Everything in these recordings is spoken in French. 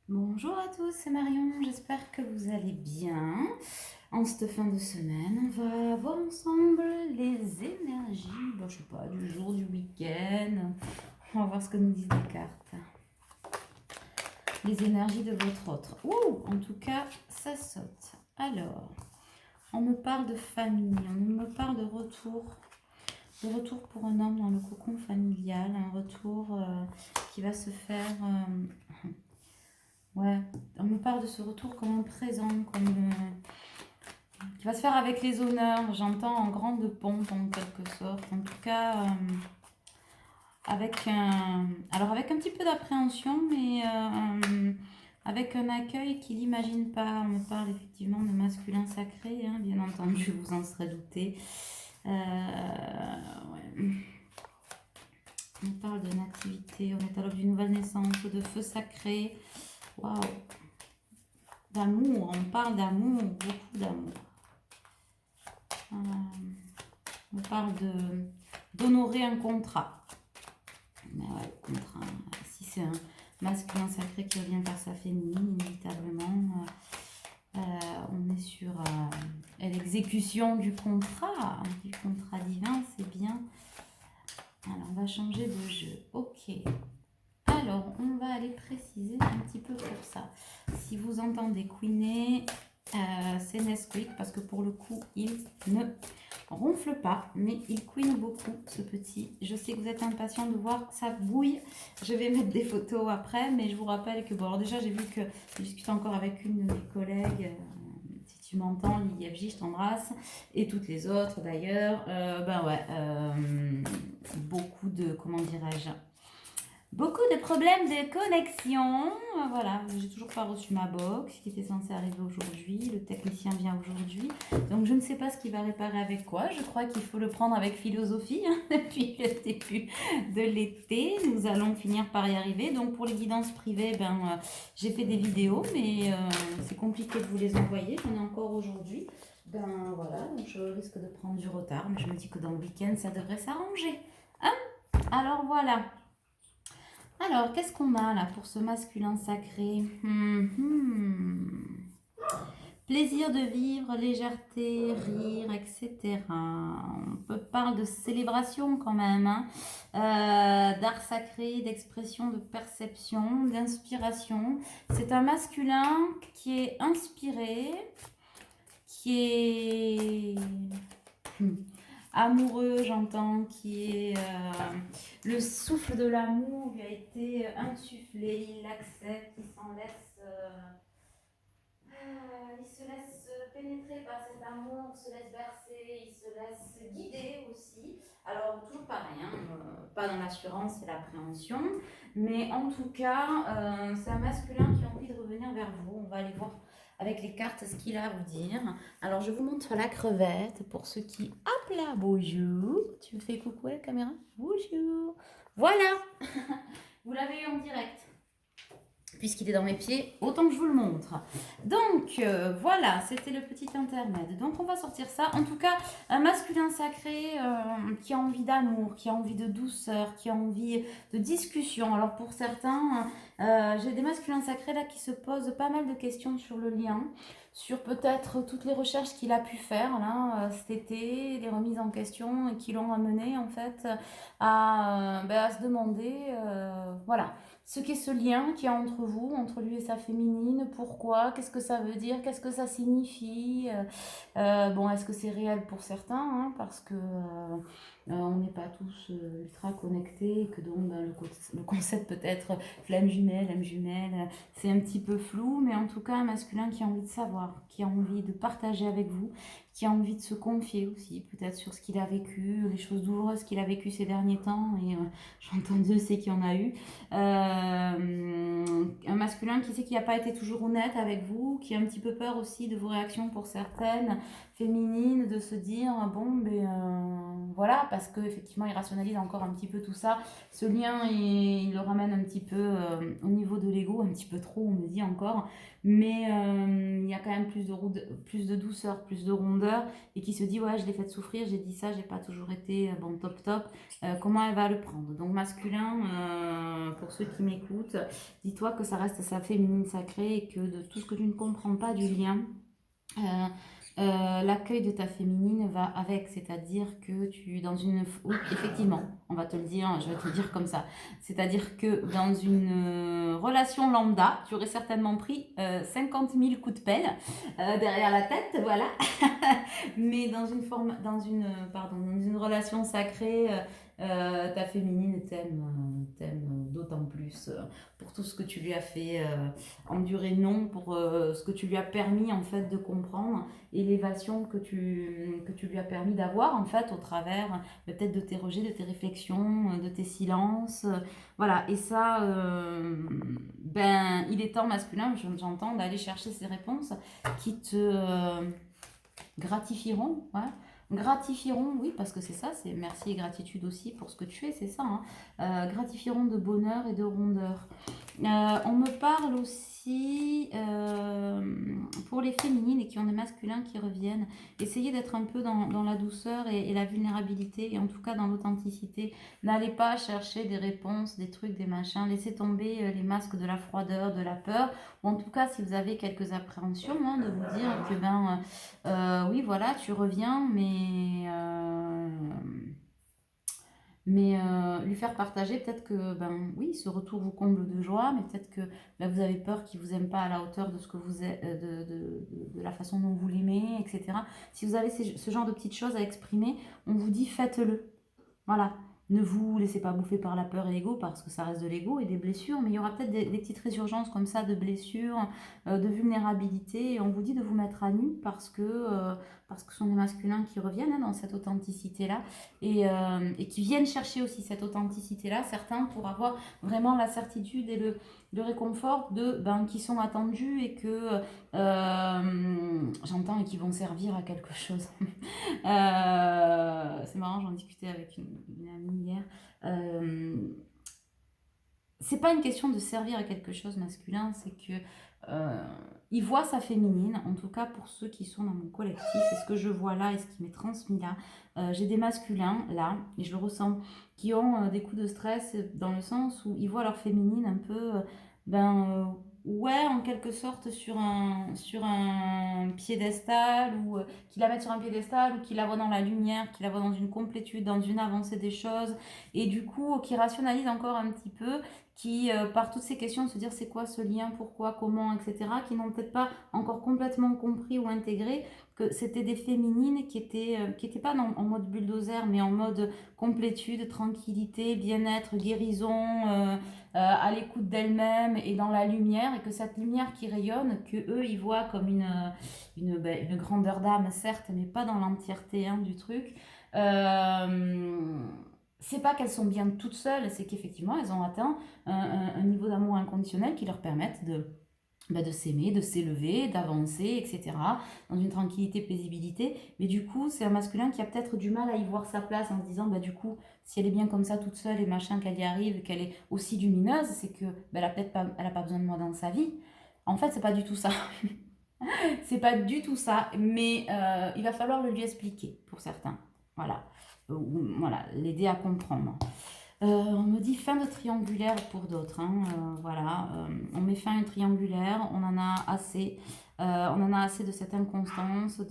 Bonjour à tous, c'est Marion, j'espère que vous allez bien. En cette fin de semaine, on va voir ensemble les énergies, je sais pas, du jour, du week-end. On va voir ce que nous disent les cartes. Les énergies de votre autre. Ouh, en tout cas, ça saute. Alors, on me parle de famille, on me parle de retour. De retour pour un homme dans le cocon familial, un retour qui va se faire... ouais, on me parle de ce retour comme un présent, comme qui va se faire avec les honneurs. J'entends en grande pompe en quelque sorte. En tout cas, avec un petit peu d'appréhension, mais avec un accueil qu'il n'imagine pas. On me parle effectivement de masculin sacré, hein, bien entendu, vous en serez douté. Ouais. On parle d'une activité, on est à l'aube d'une nouvelle naissance, de feu sacré. Waouh! D'amour, on parle d'amour, beaucoup d'amour. On parle d'honorer un contrat. Mais ouais, contrat. Si c'est un masculin sacré qui revient vers sa féminine, inévitablement, on est sur l'exécution du contrat divin, c'est bien. Alors, on va changer de jeu. Ok. Alors, on va aller préciser un petit peu pour ça. Si vous entendez couiner, c'est Nesquik parce que pour le coup, il ne ronfle pas, mais il couine beaucoup, ce petit. Je sais que vous êtes impatient de voir ça bouille. Je vais mettre des photos après, mais je vous rappelle que, bon, alors déjà, j'ai vu que je discute encore avec une de mes collègues. Si tu m'entends, Lily FJ, je t'embrasse. Et toutes les autres d'ailleurs. Beaucoup de, comment dirais-je, beaucoup de problèmes de connexion. Voilà, j'ai toujours pas reçu ma box qui était censée arriver aujourd'hui. Le technicien vient aujourd'hui. Donc je ne sais pas ce qu'il va réparer avec quoi. Je crois qu'il faut le prendre avec philosophie depuis le début de l'été. Nous allons finir par y arriver. Donc pour les guidances privées, j'ai fait des vidéos, mais c'est compliqué de vous les envoyer. J'en ai encore aujourd'hui. Voilà, donc je risque de prendre du retard. Mais je me dis que dans le week-end, ça devrait s'arranger. Hein? Alors voilà. Alors, qu'est-ce qu'on a là pour ce masculin sacré? Plaisir de vivre, légèreté, rire, etc. On parle de célébration quand même, hein. D'art sacré, d'expression, de perception, d'inspiration. C'est un masculin qui est inspiré, qui est amoureux, j'entends, qui est le souffle de l'amour lui a été insufflé, il l'accepte, il s'en laisse, il se laisse pénétrer par cet amour, il se laisse bercer, il se laisse guider aussi. Alors toujours pareil, hein, pas dans l'assurance et l'appréhension, mais en tout cas, c'est un masculin qui a envie de revenir vers vous. On va aller voir avec les cartes ce qu'il a à vous dire. Alors je vous montre la crevette pour ceux qui... Hop là, bonjour. Tu me fais coucou à la caméra? Bonjour. Voilà. Vous l'avez eu en direct. Puisqu'il est dans mes pieds, autant que je vous le montre. Donc, voilà, c'était le petit intermède. Donc, on va sortir ça. En tout cas, un masculin sacré qui a envie d'amour, qui a envie de douceur, qui a envie de discussion. Alors, pour certains, j'ai des masculins sacrés là qui se posent pas mal de questions sur le lien, sur peut-être toutes les recherches qu'il a pu faire là cet été, les remises en question et qui l'ont amené en fait à se demander, voilà, ce qu'est ce lien qu'il y a entre vous, entre lui et sa féminine, pourquoi, qu'est-ce que ça veut dire, qu'est-ce que ça signifie. Bon, est-ce que c'est réel pour certains, hein, parce que on n'est pas tous ultra connectés, et que donc le concept peut-être flamme jumelle, âme jumelle, c'est un petit peu flou, mais en tout cas un masculin qui a envie de savoir, qui a envie de partager avec vous, qui a envie de se confier aussi, peut-être sur ce qu'il a vécu, les choses douloureuses qu'il a vécues ces derniers temps, et j'entends Dieu sait qu'il y en a eu. Un masculin qui sait qu'il n'a pas été toujours honnête avec vous, qui a un petit peu peur aussi de vos réactions pour certaines, féminine, de se dire, bon, ben voilà, parce qu'effectivement, il rationalise encore un petit peu tout ça. Ce lien, il le ramène un petit peu au niveau de l'ego, un petit peu trop, on me dit encore. Mais il y a quand même plus de douceur, plus de rondeur, et qui se dit, ouais, je l'ai fait souffrir, j'ai dit ça, j'ai pas toujours été bon, top top. Comment elle va le prendre? Donc masculin, pour ceux qui m'écoutent, dis-toi que ça reste sa féminine sacrée et que de tout ce que tu ne comprends pas du lien, euh, l'accueil de ta féminine va avec, c'est-à-dire que tu, dans une... Oui, effectivement, on va te le dire, je vais te le dire comme ça. C'est-à-dire que dans une relation lambda, tu aurais certainement pris 50 000 coups de pelle derrière la tête, voilà. Mais dans une relation sacrée, ta féminine t'aime d'autant plus pour tout ce que tu lui as fait endurer, non, pour ce que tu lui as permis en fait de comprendre, élévation que tu lui as permis d'avoir en fait au travers peut-être de tes rejets, de tes réflexions, de tes silences. Voilà, et ça, ben, il est temps masculin, j'entends, d'aller chercher ces réponses qui te gratifieront, ouais. Gratifieront, oui, parce que c'est ça, c'est merci et gratitude aussi pour ce que tu es, c'est ça, hein. Gratifieront de bonheur et de rondeur. On me parle aussi pour les féminines et qui ont des masculins qui reviennent. Essayez d'être un peu dans la douceur et la vulnérabilité, et en tout cas dans l'authenticité. N'allez pas chercher des réponses, des trucs, des machins. Laissez tomber les masques de la froideur, de la peur. Ou en tout cas, si vous avez quelques appréhensions, hein, de vous dire que ben oui, voilà, tu reviens, mais lui faire partager, peut-être que, ben oui, ce retour vous comble de joie, mais peut-être que ben, vous avez peur qu'il ne vous aime pas à la hauteur de ce que vous êtes, de la façon dont vous l'aimez, etc. Si vous avez ce genre de petites choses à exprimer, on vous dit faites-le. Voilà. Ne vous laissez pas bouffer par la peur et l'ego, parce que ça reste de l'ego et des blessures, mais il y aura peut-être des petites résurgences comme ça de blessures, de vulnérabilité, et on vous dit de vous mettre à nu parce que ce sont des masculins qui reviennent hein, dans cette authenticité-là, et qui viennent chercher aussi cette authenticité-là, certains pour avoir vraiment la certitude et le réconfort de qui sont attendus et que j'entends et qui vont servir à quelque chose. C'est marrant, j'en discutais avec une amie hier. C'est pas une question de servir à quelque chose masculin, c'est que il voit sa féminine, en tout cas pour ceux qui sont dans mon collectif, c'est ce que je vois là et ce qui m'est transmis là. J'ai des masculins là, et je le ressens, qui ont des coups de stress dans le sens où ils voient leur féminine un peu, ouais, en quelque sorte sur un piédestal, ou qui la mettent sur un piédestal, ou qui la voient dans la lumière, qui la voient dans une complétude, dans une avancée des choses, et du coup qui rationalisent encore un petit peu, qui, par toutes ces questions, se dire c'est quoi ce lien, pourquoi, comment, etc., qui n'ont peut-être pas encore complètement compris ou intégré que c'était des féminines qui étaient pas en mode bulldozer, mais en mode complétude, tranquillité, bien-être, guérison, à l'écoute d'elles-mêmes et dans la lumière, et que cette lumière qui rayonne, que eux ils voient comme une grandeur d'âme, certes, mais pas dans l'entièreté hein, du truc. Euh, c'est pas qu'elles sont bien toutes seules, c'est qu'effectivement elles ont atteint un niveau d'amour inconditionnel qui leur permette de s'aimer, de s'élever, d'avancer, etc. Dans une tranquillité, paisibilité. Mais du coup, c'est un masculin qui a peut-être du mal à y voir sa place en se disant, du coup, si elle est bien comme ça toute seule et machin, qu'elle y arrive, qu'elle est aussi lumineuse, c'est que elle a peut-être pas, elle a pas besoin de moi dans sa vie. En fait, c'est pas du tout ça. C'est pas du tout ça, mais il va falloir le lui expliquer pour certains. Voilà. Voilà, l'aider à comprendre. On me dit fin de triangulaire pour d'autres, hein, voilà, on met fin à une triangulaire, on en a assez. On en a assez de cette inconstance,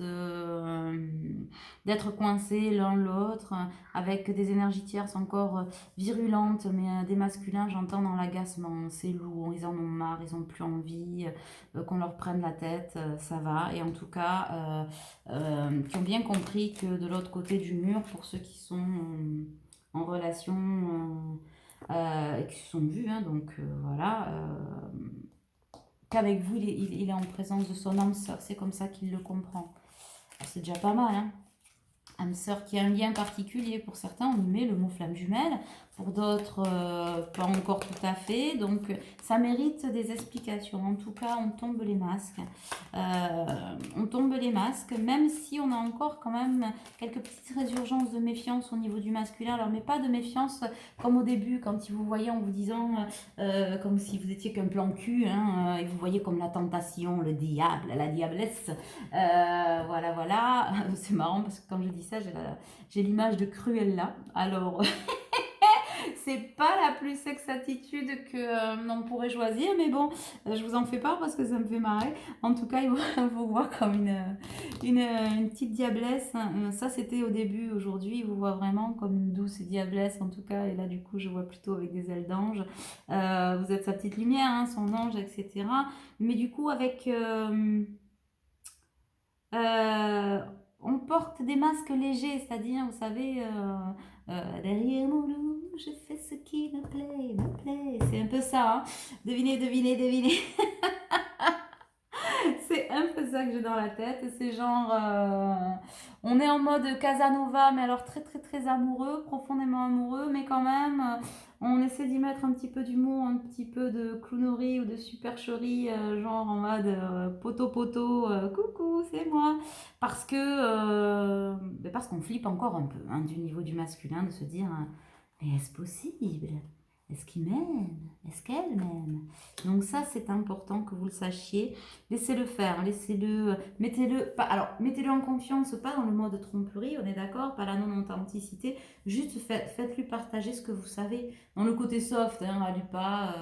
d'être coincés l'un l'autre, avec des énergies tierces encore virulentes, mais des masculins, j'entends dans l'agacement, c'est lourd, ils en ont marre, ils n'ont plus envie, qu'on leur prenne la tête, ça va. Et en tout cas, qui ont bien compris que de l'autre côté du mur, pour ceux qui sont en relation, qui se sont vus, hein, donc voilà, qu'avec vous, il est en présence de son âme sœur, c'est comme ça qu'il le comprend. C'est déjà pas mal, hein. Âme sœur qui a un lien particulier pour certains, on met le mot flamme jumelle, pour d'autres, pas encore tout à fait. Donc, ça mérite des explications. En tout cas, on tombe les masques. On tombe les masques, même si on a encore quand même quelques petites résurgences de méfiance au niveau du masculin. Alors, mais pas de méfiance comme au début, quand ils vous voyaient en vous disant, comme si vous étiez qu'un plan cul, hein, et vous voyez comme la tentation, le diable, la diablesse. Voilà, voilà. C'est marrant parce que quand je dis ça, j'ai l'image de Cruella. Alors, c'est pas la plus sexe attitude que on pourrait choisir, mais bon, je vous en fais pas parce que ça me fait marrer. En tout cas, il vous voit comme une petite diablesse. Ça, c'était au début. Aujourd'hui, il vous voit vraiment comme une douce diablesse, en tout cas. Et là, du coup, je vois plutôt avec des ailes d'ange. Vous êtes sa petite lumière, hein, son ange, etc. Mais du coup, avec... on porte des masques légers, c'est-à-dire, vous savez, derrière mon loup, je fais ce qui me plaît, me plaît. C'est un peu ça, hein. Devinez, devinez, devinez. C'est un peu ça que j'ai dans la tête. C'est genre, on est en mode Casanova, mais alors très très très amoureux, profondément amoureux, mais quand même, on essaie d'y mettre un petit peu d'humour, un petit peu de clownerie ou de supercherie, genre en mode poteau poteau, coucou, c'est moi. Parce qu'on flippe encore un peu, hein, du niveau du masculin, de se dire, mais est-ce possible? Est-ce qu'il m'aime? Est-ce qu'elle m'aime? Donc ça, c'est important que vous le sachiez. Laissez-le faire, laissez-le, mettez-le en confiance, pas dans le mode tromperie, on est d'accord, pas la non-authenticité, juste faites-lui partager ce que vous savez. Dans le côté soft, hein, allez pas,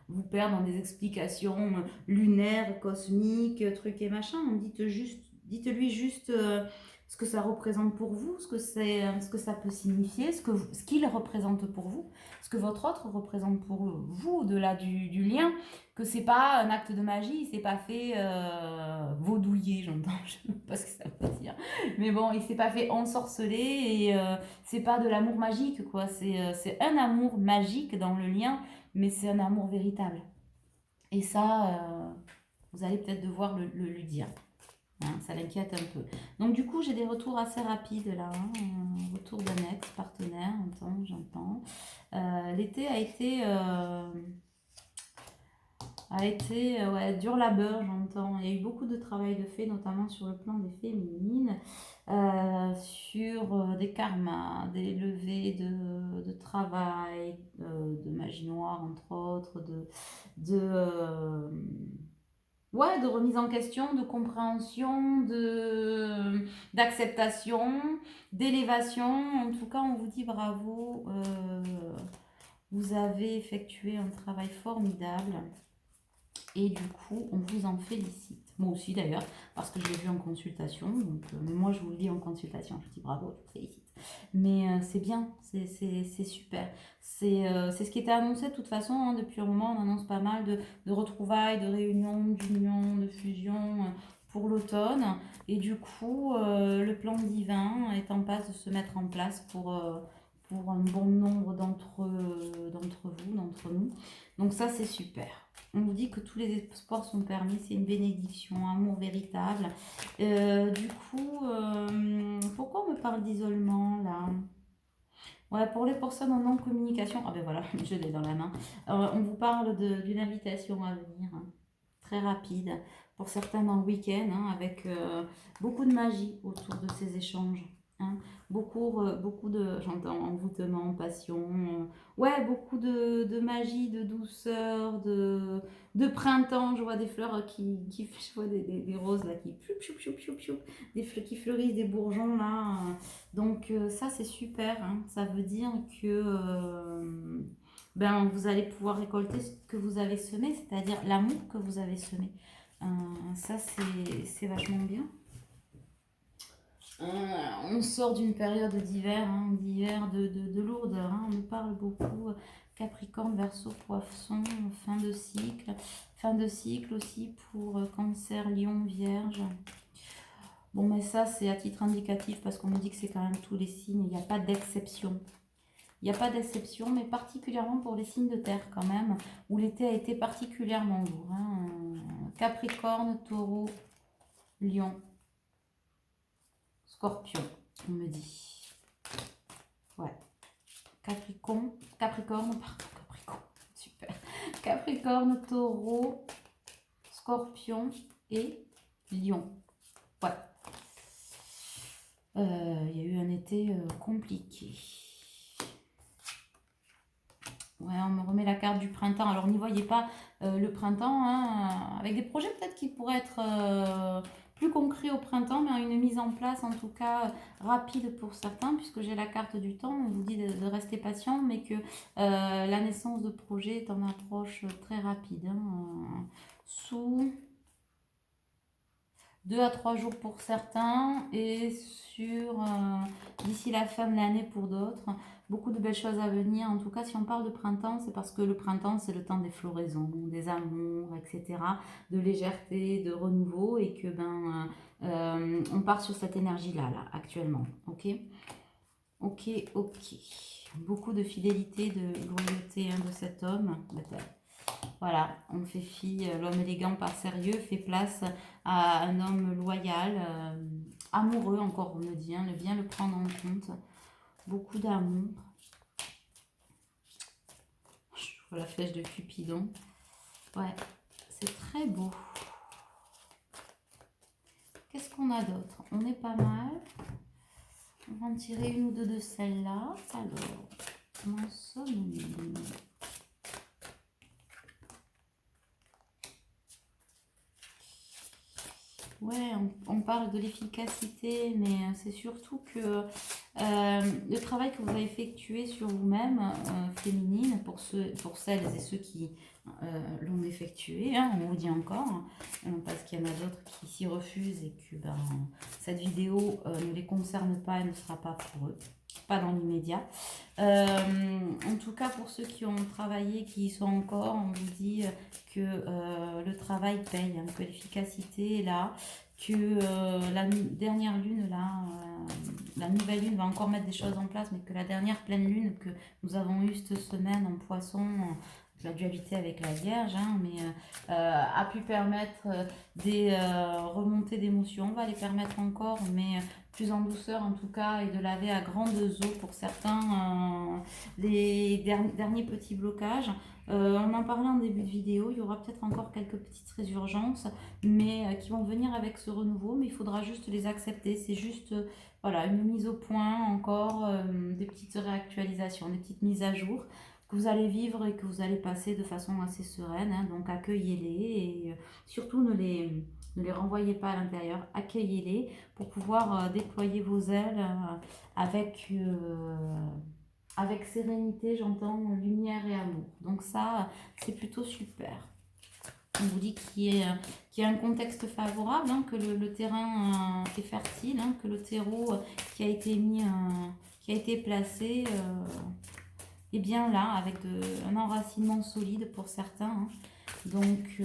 vous perdre dans des explications lunaires, cosmiques, trucs et machin. Dites-lui juste ce que ça représente pour vous, ce que ça peut signifier, ce qu'il représente pour vous, ce que votre autre représente pour vous, au-delà du lien, que c'est pas un acte de magie, il s'est pas fait vaudouiller, j'entends, je sais pas ce que ça veut dire, mais bon, il s'est pas fait ensorceler et c'est pas de l'amour magique, quoi, c'est un amour magique dans le lien, mais c'est un amour véritable. Et ça, vous allez peut-être devoir le lui dire. Hein, ça l'inquiète un peu. Donc du coup, j'ai des retours assez rapides là. Hein, retour d'un ex, partenaire, j'entends. L'été a été ouais, dur labeur, j'entends. Il y a eu beaucoup de travail de fait, notamment sur le plan des féminines, sur des karmas, des levées de travail, de magie noire, entre autres, ouais, de remise en question, de compréhension, d'acceptation, d'élévation. En tout cas, on vous dit bravo. Vous avez effectué un travail formidable. Et du coup, on vous en félicite. Moi aussi d'ailleurs, parce que je l'ai vu en consultation. Donc, mais moi, je vous le dis en consultation. Je vous dis bravo, je vous félicite. Mais c'est bien, c'est super. C'est ce qui était annoncé de toute façon. Hein, depuis un moment, on annonce pas mal de retrouvailles, de réunions, d'unions, de fusions pour l'automne. Et du coup, le plan divin est en passe de se mettre en place pour un bon nombre d'entre vous, d'entre nous. Donc ça, c'est super. On vous dit que tous les espoirs sont permis, c'est une bénédiction, un amour véritable. Du coup, pourquoi on me parle d'isolement là? Ouais, pour les personnes en non-communication, ah ben voilà, je l'ai dans la main. On vous parle d'une invitation à venir, hein, très rapide, pour certains dans le week-end, hein, avec beaucoup de magie autour de ces échanges. Hein. Beaucoup de, j'entends, envoûtement, passion, ouais, beaucoup de magie, de douceur, de printemps. Je vois des fleurs je vois des roses là qui, qui fleurissent, des bourgeons là. Donc ça c'est super, hein. Ça veut dire que vous allez pouvoir récolter ce que vous avez semé, c'est-à-dire l'amour que vous avez semé. Ça c'est vachement bien. On sort d'une période d'hiver, hein, de lourdeur. Hein. On nous parle beaucoup Capricorne, Verseau, Poisson, fin de cycle aussi pour Cancer, Lion, Vierge. Bon, mais ça, c'est à titre indicatif parce qu'on nous dit que c'est quand même tous les signes. Il n'y a pas d'exception. Il n'y a pas d'exception, mais particulièrement pour les signes de terre quand même, où l'été a été particulièrement lourd. Hein. Capricorne, Taureau, Lion, Scorpion, on me dit. Ouais. Capricorne, pardon, Capricorne, super. Capricorne, Taureau, Scorpion et Lion. Ouais. Il y a eu un été compliqué. Ouais, on me remet la carte du printemps. Alors, n'y voyez pas le printemps, hein, avec des projets peut-être qui pourraient être plus concrets au printemps, mais une mise en place en tout cas rapide pour certains, puisque j'ai la carte du temps. On vous dit de rester patient, mais que la naissance de projet est en approche très rapide. Hein, sous 2 à 3 jours pour certains et sur d'ici la fin de l'année pour d'autres. Beaucoup de belles choses à venir. En tout cas, si on parle de printemps, c'est parce que le printemps, c'est le temps des floraisons, des amours, etc., de légèreté, de renouveau, et que on part sur cette énergie-là, là, actuellement. Ok, ok, ok. Beaucoup de fidélité, de loyauté de cet homme. Voilà, on fait fi, l'homme élégant par sérieux fait place à un homme loyal, amoureux encore on me dit, hein, bien le prendre en compte. Beaucoup d'amour. Je vois la flèche de Cupidon. Ouais, c'est très beau. Qu'est-ce qu'on a d'autre? On est pas mal. On va en tirer une ou deux de celles-là. Alors, comment sommes-nous? Ouais, on parle de l'efficacité, mais c'est surtout que le travail que vous avez effectué sur vous-même, féminine, pour celles et ceux qui l'ont effectué, hein, on vous dit encore, parce qu'il y en a d'autres qui s'y refusent et que cette vidéo ne les concerne pas et ne sera pas pour eux, pas dans l'immédiat. En tout cas, pour ceux qui ont travaillé, qui y sont encore, on vous dit que le travail paye, hein, que l'efficacité est là, que la dernière lune, là, la nouvelle lune va encore mettre des choses en place, mais que la dernière pleine lune que nous avons eue cette semaine en poisson, la dualité avec la Vierge, hein, mais a pu permettre des remontées d'émotions, on va les permettre encore, mais plus en douceur en tout cas, et de laver à grandes eaux pour certains les derniers petits blocages. On en parlait en début de vidéo, il y aura peut-être encore quelques petites résurgences, mais qui vont venir avec ce renouveau, mais il faudra juste les accepter. C'est juste voilà, une mise au point encore, des petites réactualisations, des petites mises à jour que vous allez vivre et que vous allez passer de façon assez sereine. Hein, donc accueillez-les et surtout ne les renvoyez pas à l'intérieur, accueillez-les pour pouvoir déployer vos ailes avec, avec sérénité, j'entends lumière et amour. Donc ça, c'est plutôt super. On vous dit qu'il y a un contexte favorable, hein, que le terrain est fertile, hein, que le terreau qui a été mis, qui a été placé est bien là, avec un enracinement solide pour certains. Hein. Donc,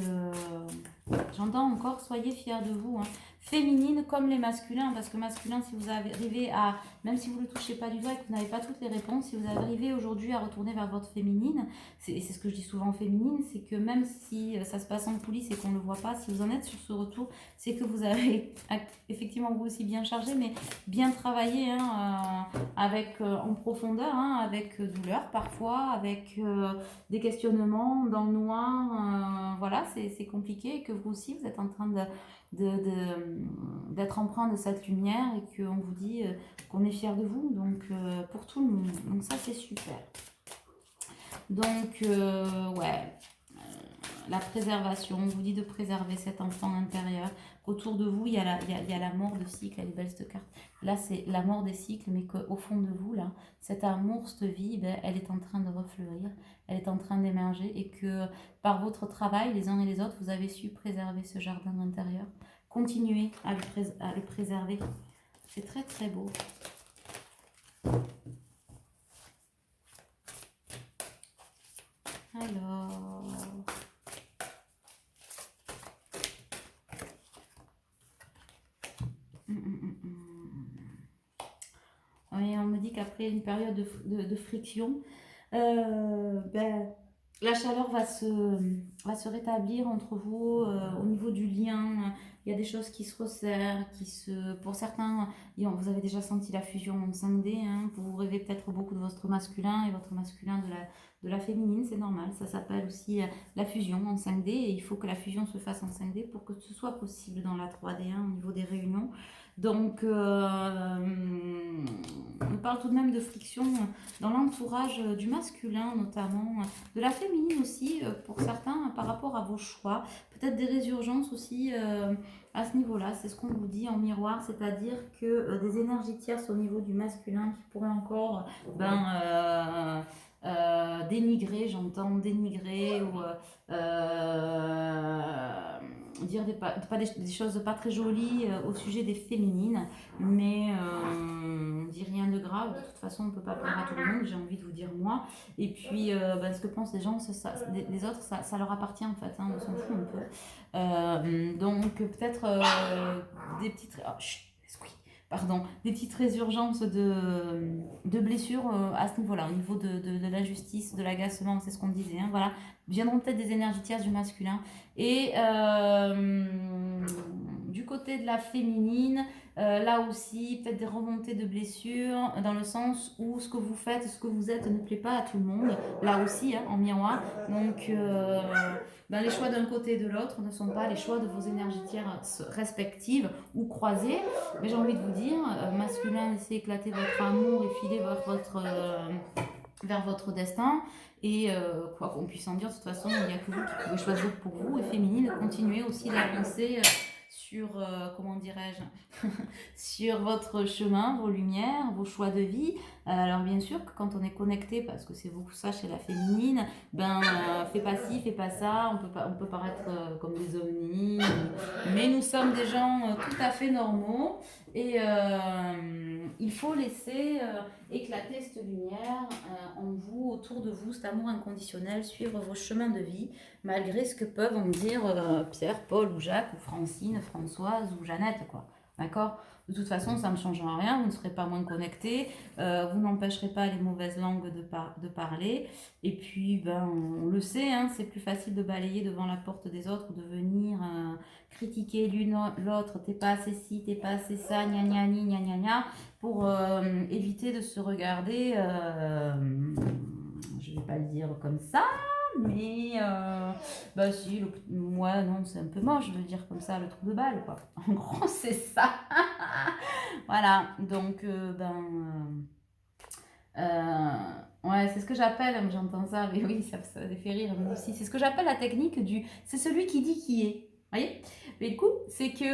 j'entends encore, soyez fiers de vous. Hein. Féminine comme les masculins, parce que masculin, si vous arrivez à, même si vous ne le touchez pas du doigt et que vous n'avez pas toutes les réponses, si vous arrivez aujourd'hui à retourner vers votre féminine, c'est ce que je dis souvent féminine, c'est que même si ça se passe en coulisses et qu'on ne le voit pas, si vous en êtes sur ce retour, c'est que vous avez effectivement vous aussi bien chargé, mais bien travaillé, hein, avec, en profondeur, hein, avec douleur parfois, avec des questionnements dans le noir, voilà, c'est compliqué, et que vous aussi, vous êtes en train d'être empreint de cette lumière et qu'on vous dit qu'on est fier de vous, donc pour tout le monde. Donc ça, c'est super. Donc, ouais, la préservation, on vous dit de préserver cet enfant intérieur. Autour de vous, il y a la mort de cycle, elle est belle cette carte. Là, c'est la mort des cycles, mais qu'au fond de vous, là, cet amour, cette vie, ben, elle est en train de refleurir, elle est en train d'émerger, et que par votre travail, les uns et les autres, vous avez su préserver ce jardin intérieur. Continuez à le préserver. C'est très très beau. Alors... Oui, on me dit qu'après une période de friction, ben, la chaleur va se rétablir entre vous au niveau du lien. Il y a des choses qui se resserrent, pour certains, vous avez déjà senti la fusion en 5D. Hein. Vous rêvez peut-être beaucoup de votre masculin et votre masculin de la féminine, c'est normal. Ça s'appelle aussi la fusion en 5D et il faut que la fusion se fasse en 5D pour que ce soit possible dans la 3D hein, au niveau des réunions. Donc, on parle tout de même de friction dans l'entourage du masculin notamment, de la féminine aussi pour certains par rapport à vos choix. Peut-être des résurgences aussi à ce niveau-là, c'est ce qu'on vous dit en miroir, c'est-à-dire que des énergies tierces au niveau du masculin qui pourraient encore dénigrer, j'entends dénigrer ou dire des choses pas très jolies au sujet des féminines, mais on dit rien de grave, de toute façon on peut pas plaire à tout le monde, j'ai envie de vous dire moi, et puis ce que pensent les gens, les autres, ça leur appartient en fait, hein, on s'en fout un peu. Donc peut-être des petites... Oh, chut, pardon, des petites résurgences de blessures à ce niveau-là, au niveau de l'injustice, de l'agacement, c'est ce qu'on disait. Hein, voilà, viendront peut-être des énergies tierces du masculin. Et du côté de la féminine, là aussi, peut-être des remontées de blessures, dans le sens où ce que vous faites, ce que vous êtes ne plaît pas à tout le monde, là aussi, hein, en miroir. Donc, les choix d'un côté et de l'autre ne sont pas les choix de vos énergies tierces respectives ou croisées. Mais j'ai envie de vous dire, masculin, laissez éclater votre amour et filer vers votre destin. Et quoi qu'on puisse en dire, de toute façon, il n'y a que vous qui pouvez choisir pour vous. Et féminine, continuez aussi d'avancer sur, comment dirais-je, sur votre chemin, vos lumières, vos choix de vie. Alors bien sûr que quand on est connecté, parce que c'est beaucoup ça chez la féminine, fais pas ci, fais pas ça, on peut paraître comme des ovnis, mais nous sommes des gens tout à fait normaux et il faut laisser éclater cette lumière en vous, autour de vous, cet amour inconditionnel, suivre vos chemins de vie, malgré ce que peuvent en dire Pierre, Paul ou Jacques ou Francine, Françoise ou Jeannette, quoi. D'accord ? De toute façon, ça ne changera rien, vous ne serez pas moins connectés, vous n'empêcherez pas les mauvaises langues de parler. Et puis, on le sait, hein, c'est plus facile de balayer devant la porte des autres, de venir critiquer l'une l'autre, t'es pas assez ci, t'es pas assez ça, gna gna gna gna gna gna, pour éviter de se regarder, je vais pas le dire comme ça, mais si, moi non, c'est un peu moche de le dire comme ça, le trou de balle, quoi. En gros, c'est ça. Voilà, donc ouais, c'est ce que j'appelle, j'entends ça, mais oui, ça fait rire moi aussi. C'est ce que j'appelle la technique du c'est celui qui dit qui est. Vous voyez? Mais le coup, c'est que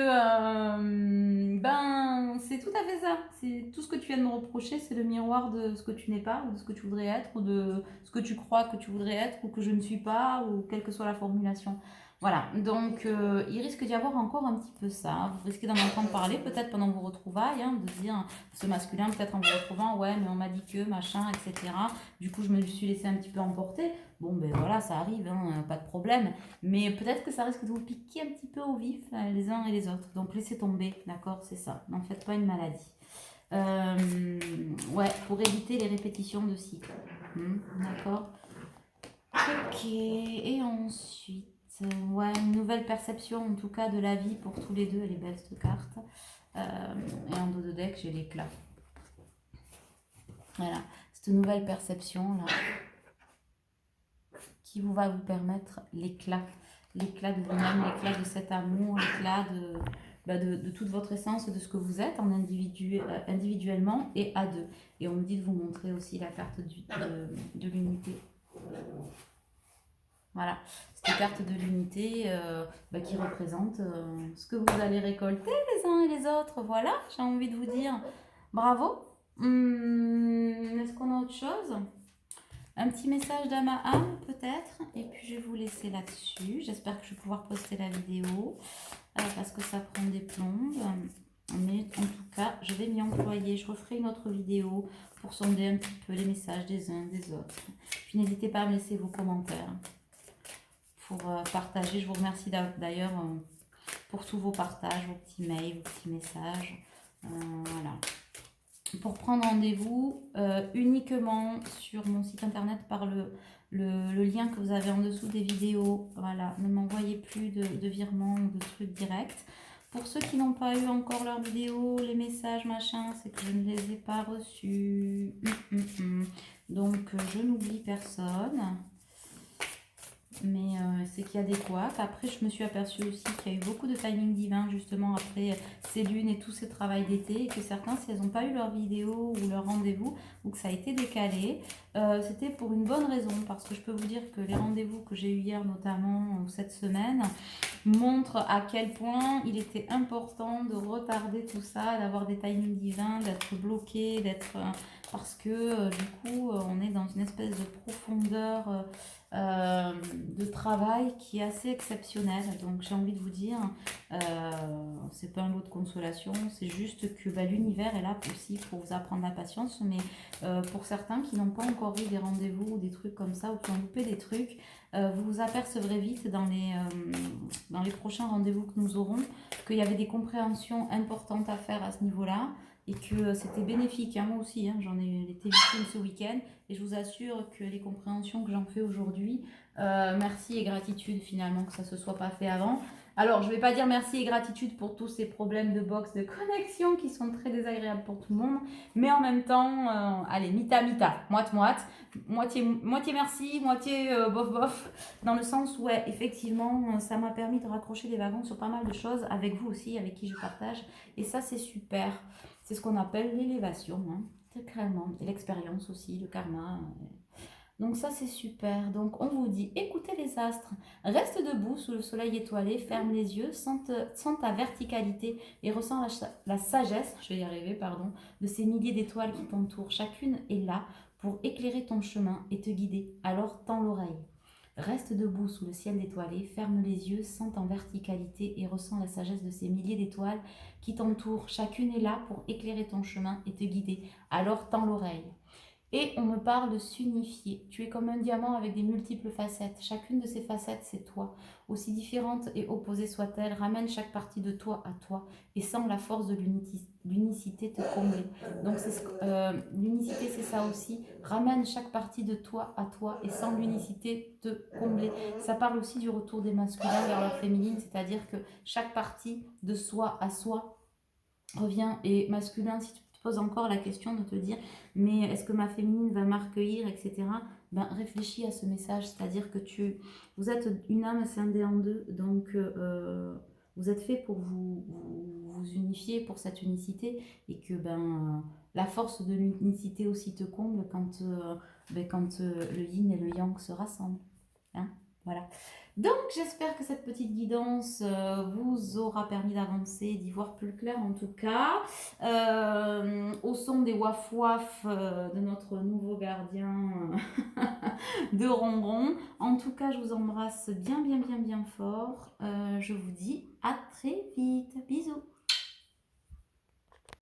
c'est tout à fait ça. C'est tout ce que tu viens de me reprocher, c'est le miroir de ce que tu n'es pas, ou de ce que tu voudrais être, ou de ce que tu crois que tu voudrais être, ou que je ne suis pas, ou quelle que soit la formulation. Voilà, donc il risque d'y avoir encore un petit peu ça. Vous risquez d'en entendre parler peut-être pendant vos retrouvailles, hein, de dire ce masculin, peut-être en vous retrouvant, ouais, mais on m'a dit que, machin, etc. Du coup, je me suis laissée un petit peu emporter. Bon, ben voilà, ça arrive, hein, pas de problème. Mais peut-être que ça risque de vous piquer un petit peu au vif, les uns et les autres. Donc, laissez tomber, d'accord, c'est ça. N'en faites pas une maladie. Ouais, pour éviter les répétitions de cycles. D'accord. Ok, et ensuite, ouais, une nouvelle perception en tout cas de la vie pour tous les deux, elle est belle cette carte. Et en dos de deck, j'ai l'éclat. Voilà, cette nouvelle perception là, qui va vous permettre l'éclat. L'éclat de vous-même, l'éclat de cet amour, l'éclat de toute votre essence, de ce que vous êtes en individuellement et à deux. Et on me dit de vous montrer aussi la carte de l'unité. Voilà, cette carte de l'unité qui représente ce que vous allez récolter les uns et les autres. Voilà, j'ai envie de vous dire bravo. Est-ce qu'on a autre chose? Un petit message d'âme à âme peut-être. Et puis je vais vous laisser là-dessus. J'espère que je vais pouvoir poster la vidéo parce que ça prend des plombes. Mais en tout cas, je vais m'y employer. Je referai une autre vidéo pour sonder un petit peu les messages des uns des autres. Puis n'hésitez pas à me laisser vos commentaires pour partager. Je vous remercie d'ailleurs pour tous vos partages, vos petits mails, vos petits messages. Voilà. Pour prendre rendez-vous uniquement sur mon site internet par le le lien que vous avez en dessous des vidéos. Voilà, ne m'envoyez plus de virements ou de trucs directs. Pour ceux qui n'ont pas eu encore leurs vidéos, les messages, machin, c'est que je ne les ai pas reçus. Donc, je n'oublie personne. Mais c'est qu'il y a des couacs. Après, je me suis aperçue aussi qu'il y a eu beaucoup de timing divin, justement, après ces lunes et tous ces travaux d'été. Et que certains, si elles n'ont pas eu leur vidéo ou leur rendez-vous, ou que ça a été décalé, c'était pour une bonne raison. Parce que je peux vous dire que les rendez-vous que j'ai eu hier, notamment, ou cette semaine, montrent à quel point il était important de retarder tout ça, d'avoir des timings divins, d'être bloqué, d'être... parce que, du coup, on est dans une espèce de profondeur... de travail qui est assez exceptionnel. Donc j'ai envie de vous dire, c'est pas un mot de consolation, c'est juste que l'univers est là aussi pour vous apprendre la patience, mais pour certains qui n'ont pas encore eu des rendez-vous ou des trucs comme ça, ou qui ont loupé des trucs, vous vous apercevrez vite dans les prochains rendez-vous que nous aurons qu'il y avait des compréhensions importantes à faire à ce niveau-là et que c'était bénéfique. Moi aussi, j'en ai été victime ce week-end et je vous assure que les compréhensions que j'en fais aujourd'hui, merci et gratitude finalement que ça ne se soit pas fait avant. Alors, je ne vais pas dire merci et gratitude pour tous ces problèmes de box, de connexion qui sont très désagréables pour tout le monde, mais en même temps, allez, mita, moite, moitié merci, moitié bof bof, dans le sens où, ouais, effectivement, ça m'a permis de raccrocher des wagons sur pas mal de choses, avec vous aussi, avec qui je partage, et ça, c'est super. C'est ce qu'on appelle l'élévation, très clairement, et l'expérience aussi, le karma. Donc ça, c'est super. Donc on vous dit, écoutez les astres, reste debout sous le soleil étoilé, ferme les yeux, sens ta verticalité et ressens la sagesse, je vais y arriver, pardon, de ces milliers d'étoiles qui t'entourent. Chacune est là pour éclairer ton chemin et te guider. Alors tends l'oreille. Reste debout sous le ciel étoilé, ferme les yeux, sens en verticalité et ressens la sagesse de ces milliers d'étoiles qui t'entourent. Chacune est là pour éclairer ton chemin et te guider. Alors tends l'oreille. Et on me parle de s'unifier. Tu es comme un diamant avec des multiples facettes. Chacune de ces facettes, c'est toi. Aussi différente et opposée soit-elle, ramène chaque partie de toi à toi et sens la force de l'unicité te combler. Donc l'unicité, c'est ça aussi. Ramène chaque partie de toi à toi et sens l'unicité te combler. Ça parle aussi du retour des masculins vers leur féminine, c'est-à-dire que chaque partie de soi à soi revient. Et masculin, si tu te poses encore la question de te dire mais est-ce que ma féminine va m'accueillir, etc. Ben, réfléchis à ce message, c'est-à-dire que vous êtes une âme scindée en deux, donc vous êtes fait pour vous unifier, pour cette unicité, et que la force de l'unicité aussi te comble quand le yin et le yang se rassemblent. Voilà. Donc j'espère que cette petite guidance vous aura permis d'avancer, d'y voir plus clair en tout cas. Au son des waf waf de notre nouveau gardien de ronron. En tout cas, je vous embrasse bien fort. Je vous dis à très vite. Bisous.